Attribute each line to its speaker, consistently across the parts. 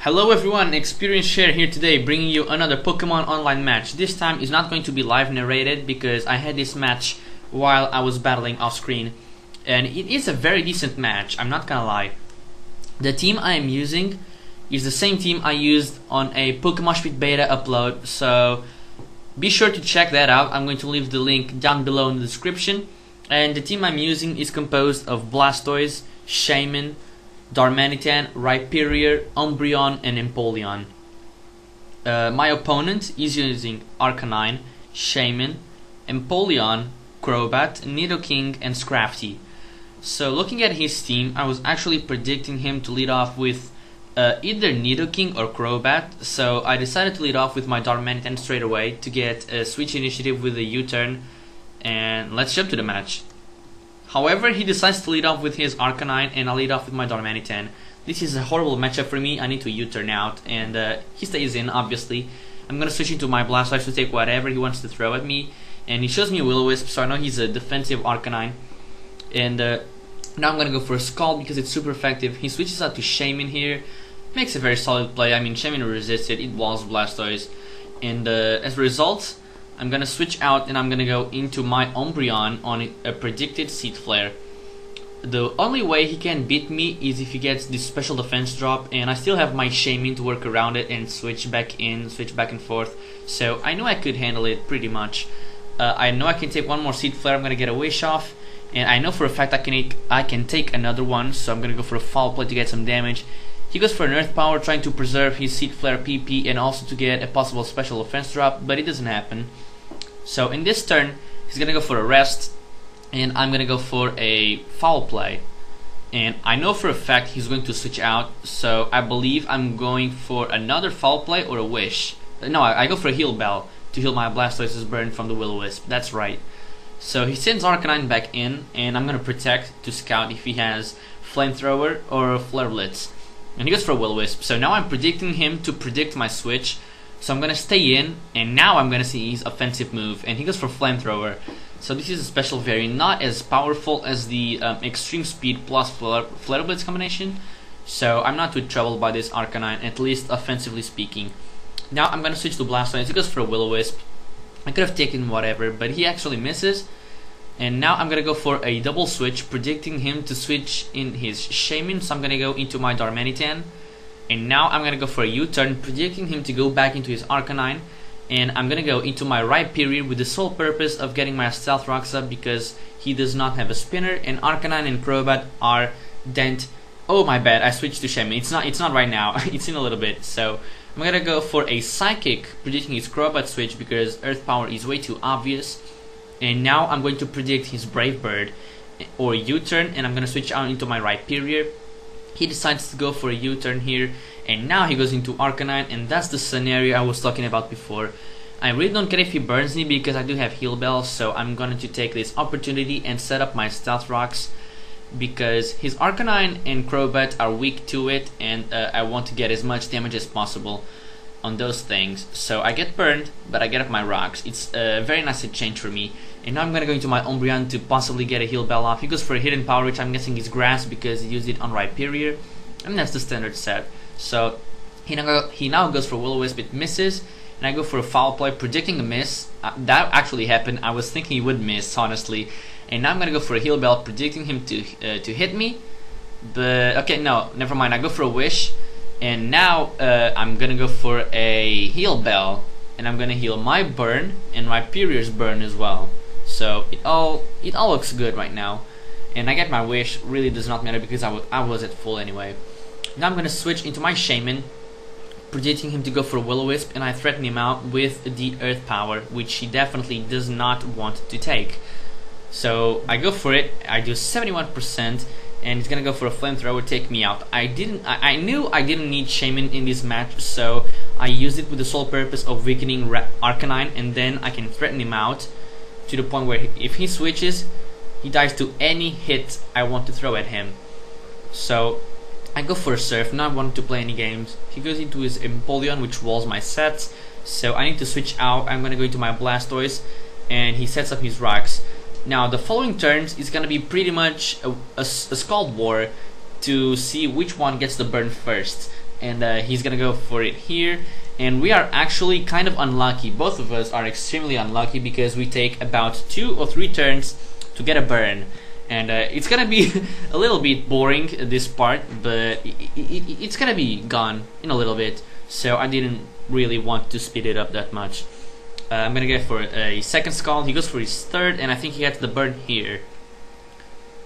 Speaker 1: Hello everyone, Experience Share here today, bringing you another Pokemon online match. This time is not going to be live narrated because I had this match while I was battling off screen. And it is a very decent match, I'm not gonna lie. The team I am using is the same team I used on a Pokemon Speed Beta upload, so be sure to check that out. I'm going to leave the link down below in the description. And the team I'm using is composed of Blastoise, Shaman, Darmanitan, Rhyperior, Umbreon, and Empoleon. My opponent is using Arcanine, Shaman, Empoleon, Crobat, Nidoking, and Scrafty. So looking at his team, I was actually predicting him to lead off with either Nidoking or Crobat, so I decided to lead off with my Darmanitan straight away to get a switch initiative with a U-turn, and let's jump to the match. However, he decides to lead off with his Arcanine, and I lead off with my Darmanitan. This is a horrible matchup for me. I need to U-turn out, and he stays in, obviously. I'm gonna switch into my Blastoise to take whatever he wants to throw at me, and he shows me a Will-O-Wisp, so I know he's a defensive Arcanine. And now I'm gonna go for a Scald because it's super effective. He switches out to Shaman here, makes a very solid play. I mean, Shaman resisted, it walls Blastoise, and as a result, I'm gonna switch out and I'm gonna go into my Umbreon on a predicted Seed Flare. The only way he can beat me is if he gets this special defense drop, and I still have my Shaman to work around it and switch back and forth. So I know I could handle it pretty much. I know I can take one more Seed Flare, I'm gonna get a Wish off, and I know for a fact I can take another one, so I'm gonna go for a Foul Play to get some damage. He goes for an Earth Power, trying to preserve his Seed Flare PP and also to get a possible special defense drop, but it doesn't happen. So in this turn, he's gonna go for a Rest, and I'm gonna go for a Foul Play. And I know for a fact he's going to switch out, so I believe I'm going for another Foul Play or a Wish. No, I go for a Heal Bell to heal my Blastoise's burn from the Will-O-Wisp. That's right. So he sends Arcanine back in, and I'm gonna protect to scout if he has Flamethrower or Flare Blitz. And he goes for a Will-O-Wisp. So now I'm predicting him to predict my switch. So I'm gonna stay in, and now I'm gonna see his offensive move, and he goes for Flamethrower. So this is a special variant, not as powerful as the Extreme Speed plus Flare Blitz combination. So I'm not too troubled by this Arcanine, at least offensively speaking. Now I'm gonna switch to Blastoise. He goes for a Will-O-Wisp. I could have taken whatever, but he actually misses. And now I'm gonna go for a double switch, predicting him to switch in his Shaman. So I'm gonna go into my Darmanitan. And now I'm gonna go for a U-turn, predicting him to go back into his Arcanine. And I'm gonna go into my Rhyperior with the sole purpose of getting my Stealth Rocks up because he does not have a spinner, and Arcanine and Crobat are dent. Oh my bad, I switched to Shaman. It's not right now. It's in a little bit. So I'm gonna go for a Psychic, predicting his Crobat switch because Earth Power is way too obvious. And now I'm going to predict his Brave Bird or U-turn, and I'm gonna switch out into my Rhyperior. He decides to go for a U-turn here, and now he goes into Arcanine, and that's the scenario I was talking about before. I really don't care if he burns me because I do have Heal Bell, so I'm going to take this opportunity and set up my Stealth Rocks because his Arcanine and Crobat are weak to it, and I want to get as much damage as possible on those things. So I get burned, but I get up my rocks. It's a very nice exchange for me. And now I'm gonna go into my Umbreon to possibly get a Heal Bell off. He goes for a Hidden Power, which I'm guessing is Grass because he used it on Rhyperior, and that's the standard set. So he now goes for Will-O-Wisp, it misses, and I go for a Foul Play, predicting a miss. That actually happened. I was thinking he would miss, honestly. And now I'm gonna go for a Heal Bell, predicting him to hit me. But okay, no, never mind. I go for a Wish. And now I'm gonna go for a Heal Bell, and I'm gonna heal my burn and Rhyperior's burn as well. So it all looks good right now, and I get my Wish. Really does not matter because I was at full anyway. Now I'm gonna switch into my Shaman, predicting him to go for a Will-O-Wisp, and I threaten him out with the Earth Power, which he definitely does not want to take. So I go for it. I do 71%. And he's gonna go for a Flamethrower, take me out. I knew I didn't need Shaman in this match, so I used it with the sole purpose of weakening Arcanine, and then I can threaten him out to the point where if he switches, he dies to any hit I want to throw at him. So I go for a Surf, not wanting to play any games. He goes into his Empoleon, which walls my sets, so I need to switch out. I'm gonna go into my Blastoise, and he sets up his rocks. Now the following turns is gonna be pretty much a Scald War to see which one gets the burn first. and he's gonna go for it here. And we are actually kind of unlucky. Both of us are extremely unlucky because we take about 2 or 3 turns to get a burn. And it's gonna be a little bit boring, this part, but it's gonna be gone in a little bit. So I didn't really want to speed it up that much. I'm gonna go for a second Scald. He goes for his third, and I think he gets the burn here.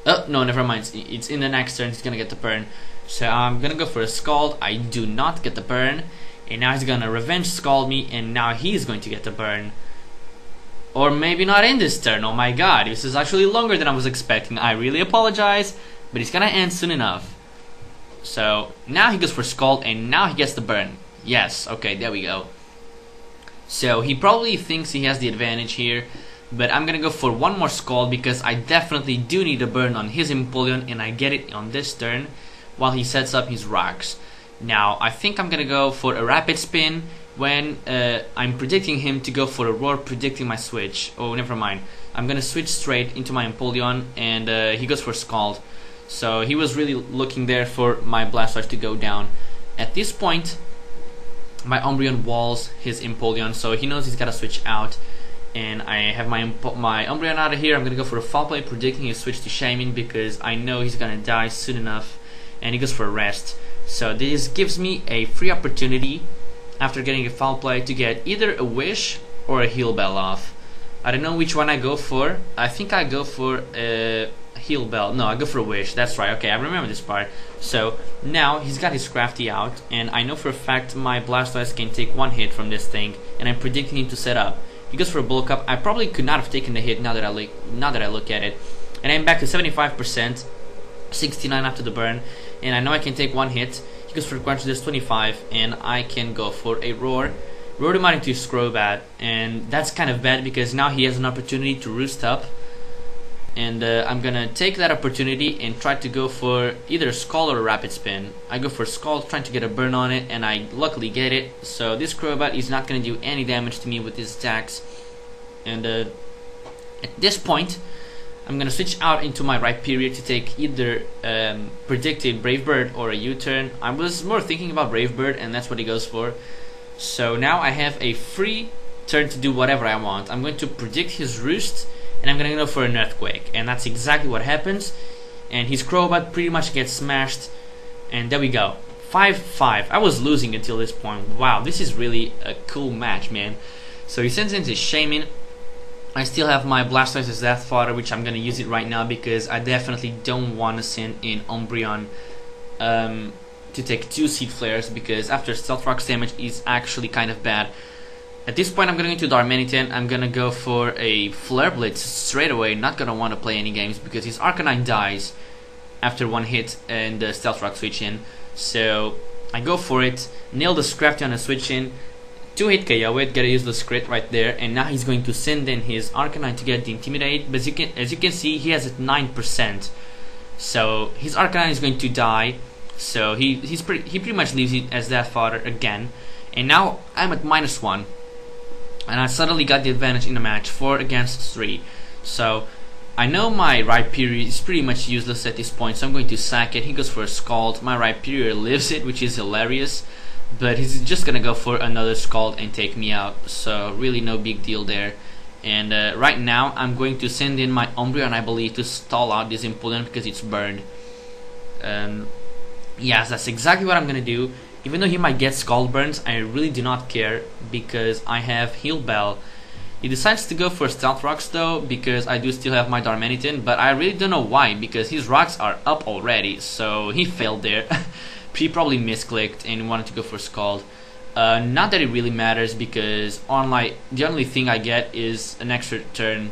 Speaker 1: Oh, no, never mind. It's in the next turn, he's gonna get the burn. So I'm gonna go for a Scald. I do not get the burn. And now he's gonna Revenge Scald me, and now he's going to get the burn. Or maybe not in this turn. Oh my god, this is actually longer than I was expecting. I really apologize, but it's gonna end soon enough. So now he goes for Scald, and now he gets the burn. Yes, okay, there we go. So he probably thinks he has the advantage here, but I'm gonna go for one more Scald because I definitely do need a burn on his Empoleon, and I get it on this turn while he sets up his rocks. Now I think I'm gonna go for a Rapid Spin when I'm predicting him to go for a Roar, predicting my switch. Oh, never mind. I'm gonna switch straight into my Empoleon, and he goes for Scald. So he was really looking there for my Blastoise to go down. At this point, my Umbreon walls his Empoleon, so he knows he's gotta switch out. And I have my Umbreon out of here. I'm gonna go for a Foul Play, predicting his switch to Shaman because I know he's gonna die soon enough. And he goes for a Rest. So this gives me a free opportunity after getting a Foul Play to get either a Wish or a Heal Bell off. I don't know which one I go for. I think I go for a Heal Bell. No, I go for a Wish. That's right. Okay, I remember this part. So now he's got his Crafty out, and I know for a fact my Blastoise can take 1 hit from this thing, and I'm predicting him to set up. He goes for a Bulk Up. I probably could not have taken the hit now that I look at it. And I'm back to 75%, 69 after the burn, and I know I can take 1 hit. He goes for Quench this 25, and I can go for a Roar. Roar him out into Scrobat, and that's kind of bad because now he has an opportunity to roost up. And I'm gonna take that opportunity and try to go for either a Scald or a Rapid Spin. I go for Scald, trying to get a burn on it, and I luckily get it. So this Crobat is not gonna do any damage to me with his attacks. And at this point, I'm gonna switch out into my Rhyperior to take either predict a Brave Bird or a U-turn. I was more thinking about Brave Bird, and that's what he goes for. So now I have a free turn to do whatever I want. I'm going to predict his Roost, and I'm gonna go for an Earthquake, and that's exactly what happens. And his Crobat pretty much gets smashed, and there we go. 5-5. I was losing until this point. Wow, this is really a cool match, man. So he sends in his Shaman. I still have my Blastoise's Death Fodder, which I'm gonna use it right now because I definitely don't want to send in Umbreon to take 2 Seed Flares, because after Stealth Rock's damage is actually kind of bad. At this point I'm gonna go into Darmanitan. I'm gonna go for a Flare Blitz straight away, not gonna want to play any games because his Arcanine dies after 1 hit and the Stealth Rock switch in. So I go for it, nail the Scrafty on a switch in, 2-hit KO it, gotta use the Scrit right there, and now he's going to send in his Arcanine to get the Intimidate, but as you can see he has it 9%. So his Arcanine is going to die, so he pretty much leaves it as that fodder again. And now I'm at -1, and I suddenly got the advantage in the match, 4 against 3. So I know my Rhyperior is pretty much useless at this point, so I'm going to sack it. He goes for a Scald, my Rhyperior lives it, which is hilarious, but he's just gonna go for another Scald and take me out, so really no big deal there. And right now I'm going to send in my Umbreon, I believe, to stall out this Empoleon because it's burned. Yes, that's exactly what I'm gonna do. Even though he might get Scald burns, I really do not care because I have Heal Bell. He decides to go for Stealth Rocks though, because I do still have my Darmanitan, but I really don't know why, because his rocks are up already, so he failed there. He probably misclicked and wanted to go for Scald. Not that it really matters, because the only thing I get is an extra turn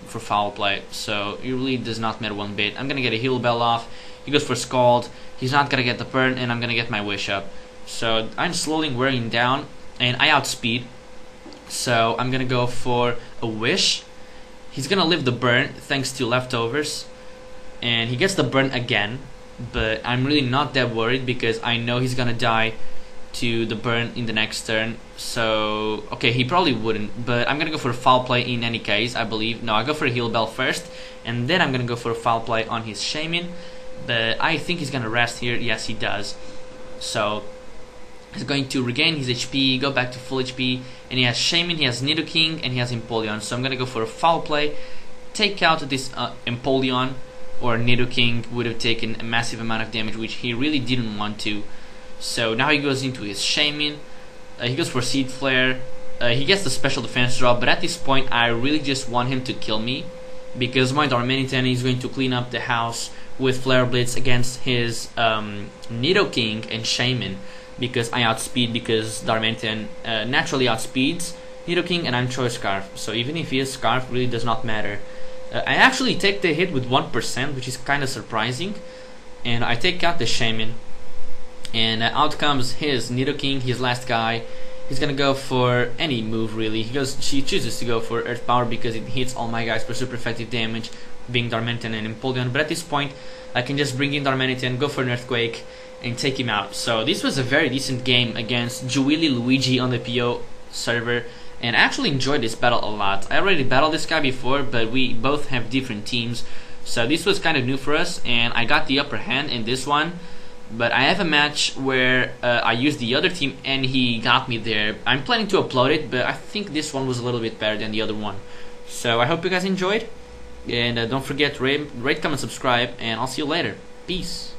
Speaker 1: for Foul Play, so it really does not matter one bit. I'm gonna get a Heal Bell off, he goes for Scald, he's not gonna get the burn, and I'm gonna get my Wish up. So I'm slowly wearing down, and I outspeed. So I'm gonna go for a Wish. He's gonna live the burn thanks to Leftovers, and he gets the burn again, but I'm really not that worried because I know he's gonna die to the burn in the next turn. So okay, he probably wouldn't, but I'm gonna go for a Foul Play in any case, I believe. No, I go for a Heal Bell first, and then I'm gonna go for a Foul Play on his Shaman, but I think he's gonna rest here. Yes, he does. So he's going to regain his HP, go back to full HP, and he has Shaman, he has Nidoking, and he has Empoleon. So I'm gonna go for a foul play, take out this Empoleon, or Nidoking would have taken a massive amount of damage, which he really didn't want to. So now he goes into his Shaman, he goes for Seed Flare, he gets the special defense drop, but at this point I really just want him to kill me, because my Darmanitan is going to clean up the house with Flare Blitz against his Nidoking and Shaman, because I outspeed, because Darmanitan naturally outspeeds Nidoking, and I'm Choice Scarf, so even if he is Scarf, really does not matter. I actually take the hit with 1%, which is kind of surprising, and I take out the Shaman, and out comes his Nidoking, his last guy. He's gonna go for any move really. She chooses to go for Earth Power because it hits all my guys for super effective damage, being Darmanitan and Empoleon. But at this point, I can just bring in Darmanitan, go for an Earthquake, and take him out. So this was a very decent game against Juwili Luigi on the PO server, and I actually enjoyed this battle a lot. I already battled this guy before, but we both have different teams, so this was kind of new for us, and I got the upper hand in this one. But I have a match where I used the other team and he got me there. I'm planning to upload it, but I think this one was a little bit better than the other one. So I hope you guys enjoyed, and don't forget to rate, comment, subscribe, and I'll see you later. Peace.